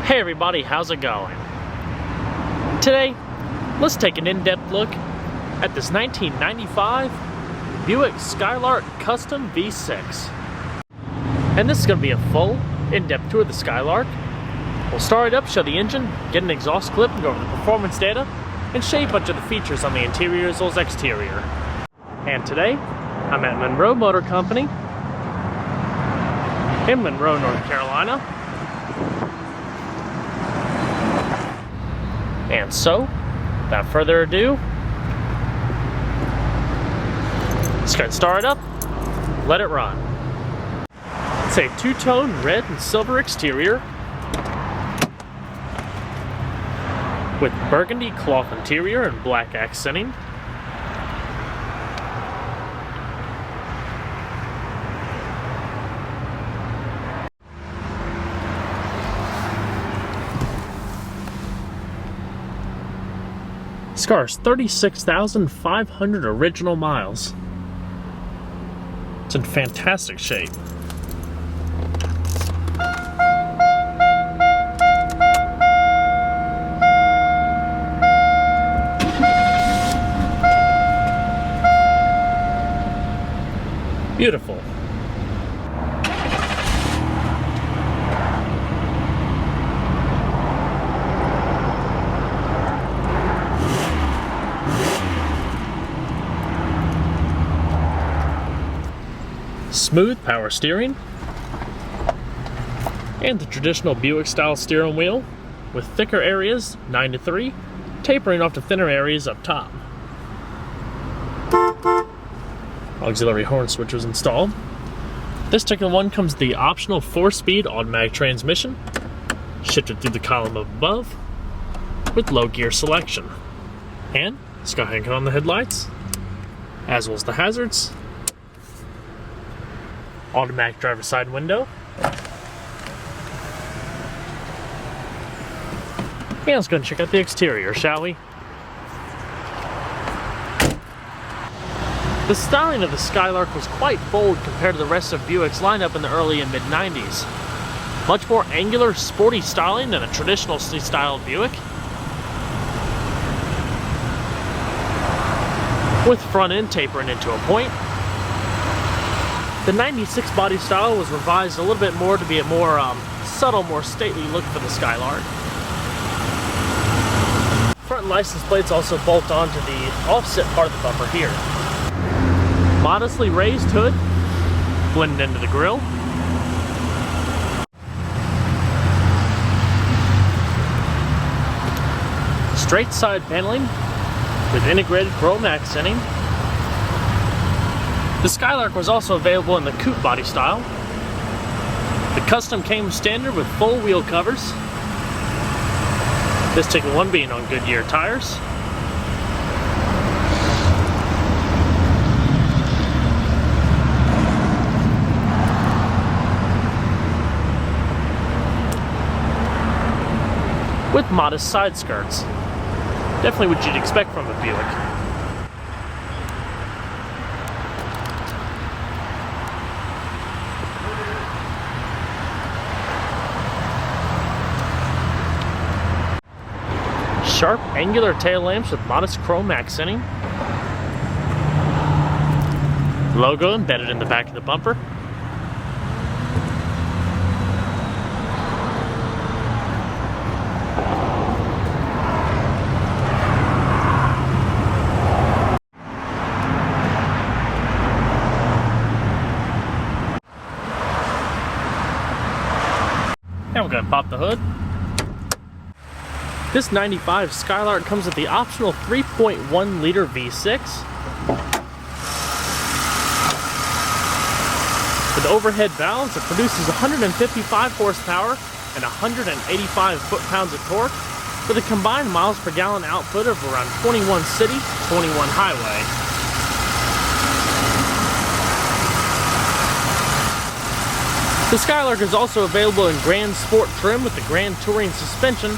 Hey everybody, how's it going? Today, let's take an in-depth look at this 1995 Buick Skylark Custom V6. And this is going to be a full, in-depth tour of the Skylark. We'll start it up, show the engine, get an exhaust clip, and go over the performance data, and show you a bunch of the features on the interior as well as exterior. And today, I'm at Monroe Motor Company in Monroe, North Carolina. And so, without further ado, let's get started up, let it run. It's a two-tone red and silver exterior with burgundy cloth interior and black accenting. This car is 36,500 original miles. It's in fantastic shape. Beautiful. Smooth power steering, and the traditional Buick style steering wheel with thicker areas 9:3, tapering off to thinner areas up top. Auxiliary horn switch was installed. This particular one comes with the optional 4-speed automatic transmission, shifted through the column above with low gear selection. And let's go ahead and cut on the headlights, as well as the hazards. Automatic driver side window. Yeah, let's go and check out the exterior, shall we? The styling of the Skylark was quite bold compared to the rest of Buick's lineup in the early and mid-90s. Much more angular, sporty styling than a traditional styled Buick, with front end tapering into a point. The 96 body style was revised a little bit more to be a more subtle, more stately look for the Skylark. Front license plates also bolt onto the offset part of the bumper here. Modestly raised hood, blended into the grille. Straight side paneling with integrated chrome accenting. The Skylark was also available in the coupe body style. The custom came standard with full wheel covers. This particular one being on Goodyear tires. With modest side skirts. Definitely what you'd expect from a Buick. Sharp, angular tail lamps with modest chrome accenting. Logo embedded in the back of the bumper. And we're going to pop the hood. This 95 Skylark comes with the optional 3.1 liter V6 with overhead valves that produces 155 horsepower and 185 foot-pounds of torque with a combined miles per gallon output of around 21 city, 21 highway. The Skylark is also available in Grand Sport trim with the Grand Touring suspension,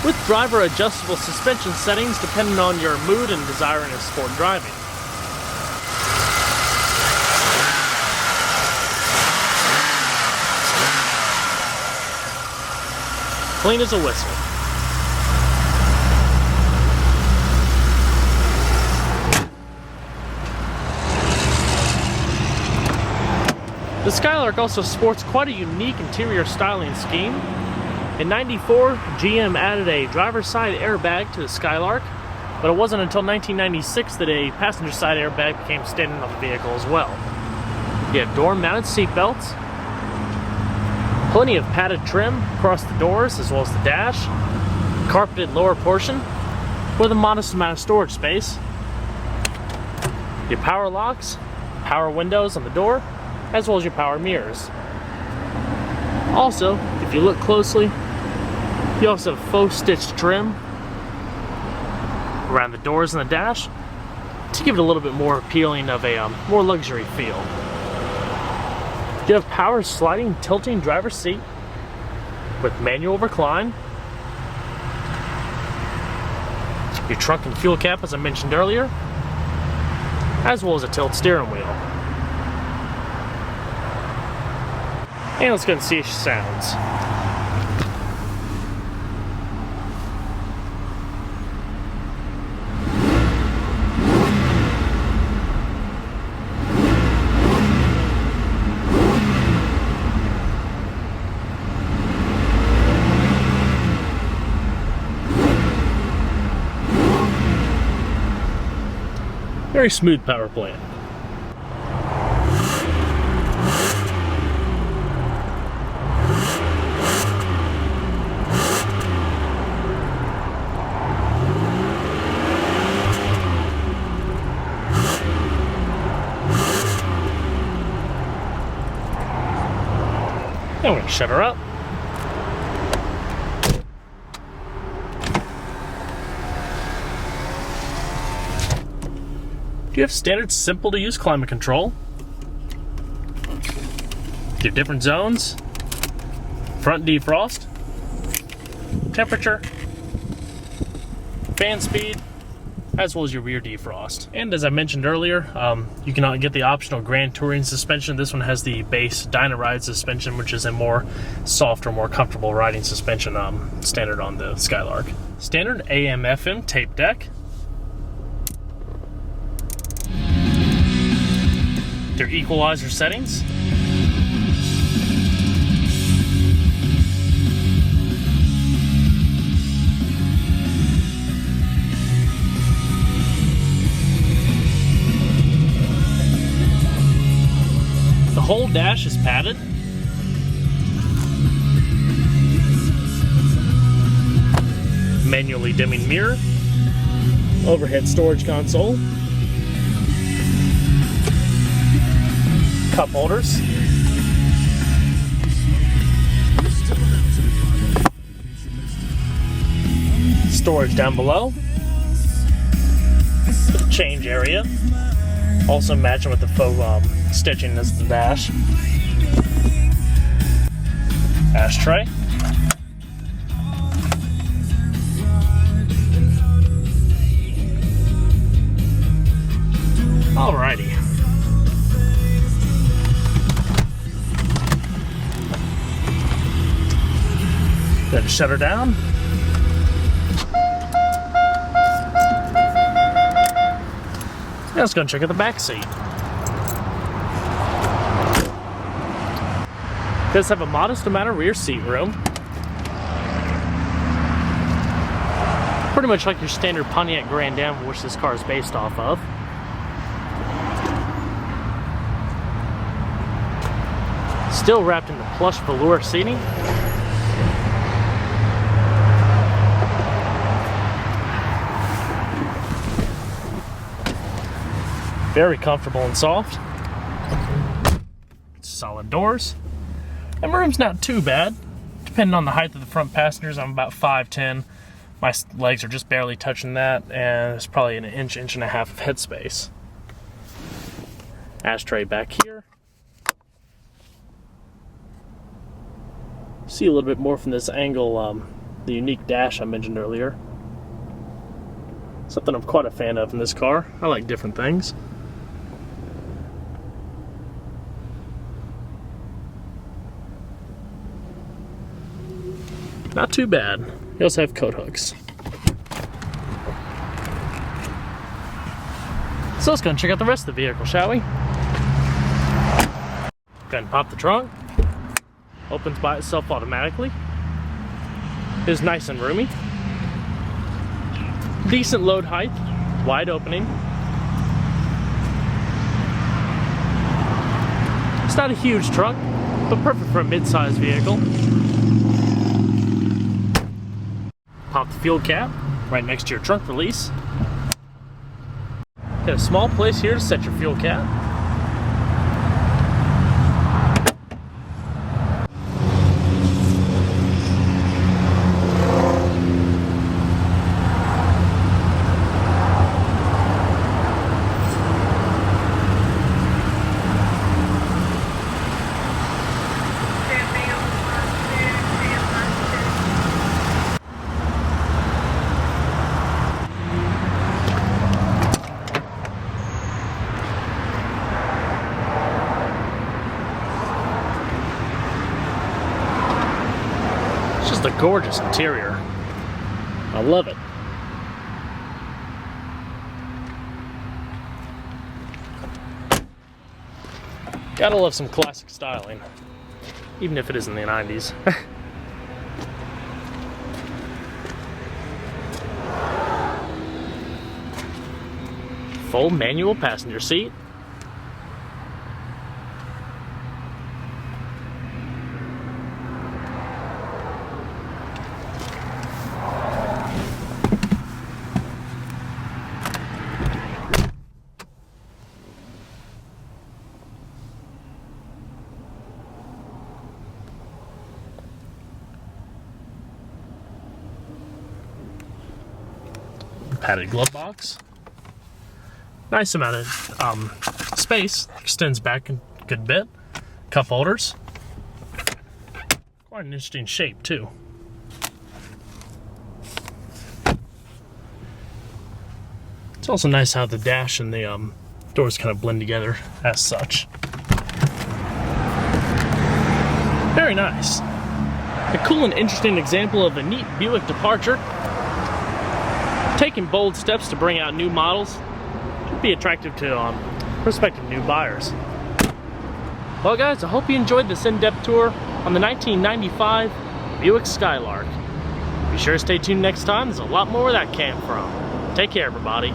with driver adjustable suspension settings depending on your mood and desire in sport driving. clean as a whistle. The Skylark also sports quite a unique interior styling scheme. In '94, GM added a driver's side airbag to the Skylark, but it wasn't until 1996 that a passenger side airbag became standard on the vehicle as well. You have door-mounted seat belts, plenty of padded trim across the doors as well as the dash, carpeted lower portion with a modest amount of storage space, your power locks, power windows on the door, as well as your power mirrors. Also, if you look closely, you also have faux stitched trim around the doors and the dash to give it a little bit more appealing of a more luxury feel. You have power sliding tilting driver's seat with manual recline, your trunk and fuel cap as I mentioned earlier, as well as a tilt steering wheel. And let's go and see if she sounds. Very smooth power plant. I'm going to shut her up. You have standard simple to use climate control. Your different zones, front defrost, temperature, fan speed, as well as your rear defrost. And as I mentioned earlier, you can get the optional Grand Touring suspension. This one has the base Dynaride suspension, which is a more softer, more comfortable riding suspension standard on the Skylark. Standard AM/FM tape deck. Their equalizer settings. The whole dash is padded. Manually dimming mirror. Overhead storage console. Cup holders. Storage down below. The change area. Also matching with the faux stitching as the dash. Ashtray. Alrighty. Then shut her down. Now let's go and check out the back seat. It does have a modest amount of rear seat room. Pretty much like your standard Pontiac Grand Am, which this car is based off of. Still wrapped in the plush velour seating. Very comfortable and soft. Solid doors. And room's not too bad. Depending on the height of the front passengers, I'm about 5'10". My legs are just barely touching that, and there's probably an inch and a half of headspace. Ashtray back here. See a little bit more from this angle, the unique dash I mentioned earlier. Something I'm quite a fan of in this car. I like different things. Not too bad. They also have coat hooks. So let's go and check out the rest of the vehicle, shall we? Go ahead and pop the trunk. Opens by itself automatically. It is nice and roomy. Decent load height. Wide opening. It's not a huge trunk, but perfect for a mid-sized vehicle. Pop the fuel cap right next to your trunk release. Got a small place here to set your fuel cap. Just a gorgeous interior. I love it. Gotta love some classic styling, even if it is in the 90s. Full manual passenger seat. Padded glove box. Nice amount of space. Extends back a good bit. Cup holders. Quite an interesting shape too. It's also nice how the dash and the doors kind of blend together as such. Very nice. A cool and interesting example of a neat Buick departure. Taking bold steps to bring out new models could be attractive to prospective new buyers. Well guys, I hope you enjoyed this in-depth tour on the 1995 Buick Skylark. Be sure to stay tuned next time, there's a lot more where that came from. Take care everybody.